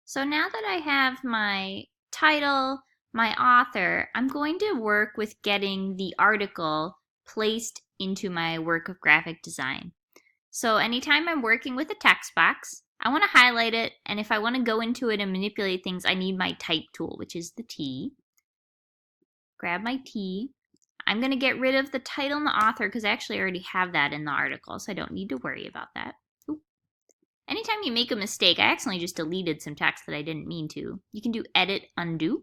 So now that I have my title, my author, I'm going to work with getting the article placed into my work of graphic design. So anytime I'm working with a text box, I want to highlight it, and if I want to go into it and manipulate things, I need my type tool, which is the T. Grab my T. I'm going to get rid of the title and the author because I actually already have that in the article, so I don't need to worry about that. Anytime you make a mistake, I accidentally just deleted some text that I didn't mean to. You can do edit, undo,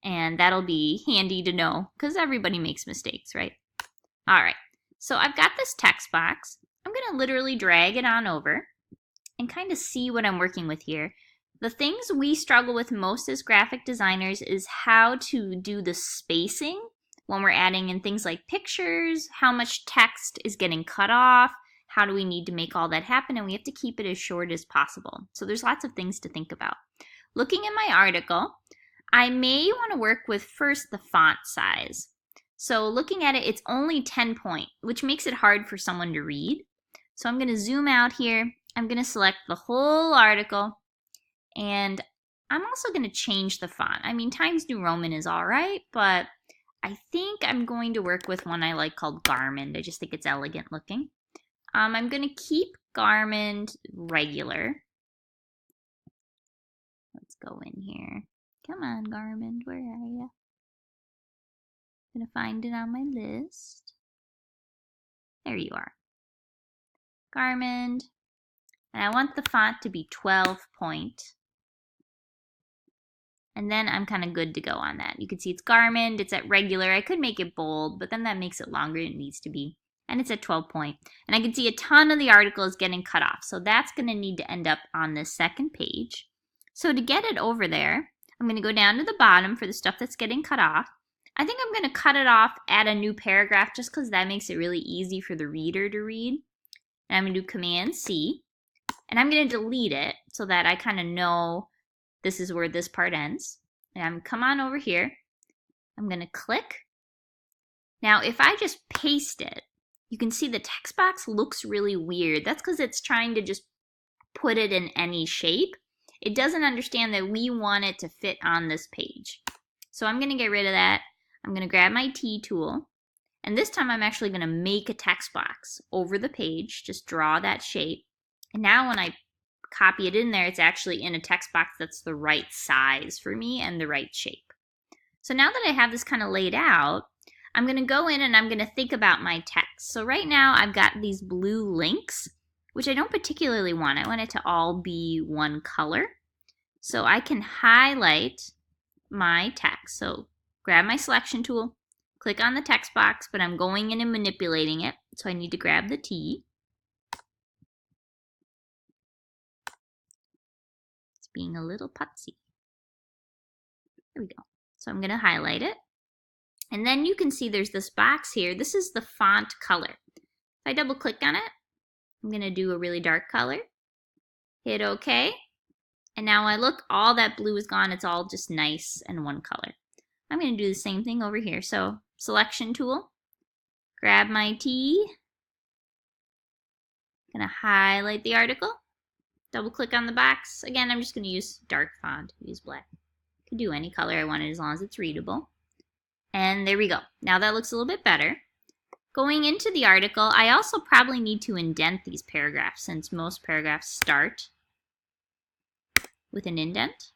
and that'll be handy to know because everybody makes mistakes, right? All right, so I've got this text box. I'm going to literally drag it on over and kind of see what I'm working with here. The things we struggle with most as graphic designers is how to do the spacing when we're adding in things like pictures, how much text is getting cut off, how do we need to make all that happen, and we have to keep it as short as possible. So there's lots of things to think about. Looking at my article, I may want to work with first the font size. So looking at it, it's only 10 point, which makes it hard for someone to read. So I'm going to zoom out here. I'm going to select the whole article, and I'm also going to change the font. I mean, Times New Roman is all right, but I think I'm going to work with one I like called Garmin. I just think it's elegant looking. I'm going to keep Garmin regular. Let's go in here. Come on, Garmin, where are you? I'm going to find it on my list. There you are. Garmin. And I want the font to be 12 point. And then I'm kind of good to go on that. You can see it's Garmin, it's at regular. I could make it bold, but then that makes it longer than it needs to be. And it's at 12 point. And I can see a ton of the article is getting cut off. So that's going to need to end up on the second page. So to get it over there, I'm going to go down to the bottom for the stuff that's getting cut off. I think I'm going to cut it off, add a new paragraph, just because that makes it really easy for the reader to read. And I'm going to do Command C. And I'm going to delete it so that I kind of know this is where this part ends. And I'm come on over here. I'm going to click. Now, if I just paste it, you can see the text box looks really weird. That's because it's trying to just put it in any shape. It doesn't understand that we want it to fit on this page. So I'm going to get rid of that. I'm going to grab my T tool. And this time I'm actually going to make a text box over the page. Just draw that shape. And now when I copy it in there, it's actually in a text box that's the right size for me and the right shape. So now that I have this kind of laid out, I'm going to go in and I'm going to think about my text. So right now I've got these blue links, which I don't particularly want. I want it to all be one color. So I can highlight my text. So grab my selection tool, click on the text box, but I'm going in and manipulating it. So I need to grab the T. It's being a little putsy. There we go. So I'm going to highlight it. And then you can see there's this box here. This is the font color. If I double click on it, I'm going to do a really dark color. Hit OK. And now I look, all that blue is gone. It's all just nice and one color. I'm going to do the same thing over here. So selection tool, grab my T. I'm going to highlight the article. Double click on the box. Again, I'm just going to use dark font, use black. I can do any color I wanted as long as it's readable. And there we go. Now that looks a little bit better. Going into the article, I also probably need to indent these paragraphs since most paragraphs start with an indent.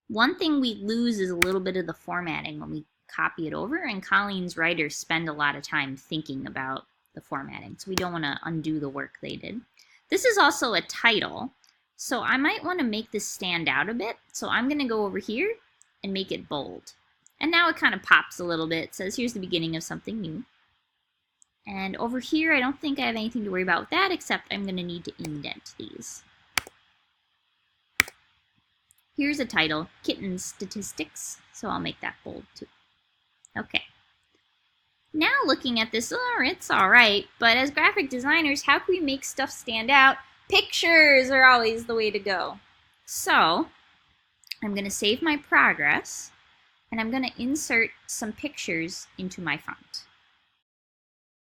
One thing we lose is a little bit of the formatting when we copy it over, and Colleen's writers spend a lot of time thinking about the formatting, so we don't want to undo the work they did. This is also a title, so I might want to make this stand out a bit. So I'm going to go over here and make it bold. And now it kind of pops a little bit. It says, here's the beginning of something new. And over here, I don't think I have anything to worry about with that, except I'm going to need to indent these. Here's a title, Kitten Statistics, so I'll make that bold too. Okay. Now looking at this, it's all right, but as graphic designers, how can we make stuff stand out? Pictures are always the way to go. So I'm going to save my progress, and I'm going to insert some pictures into my font.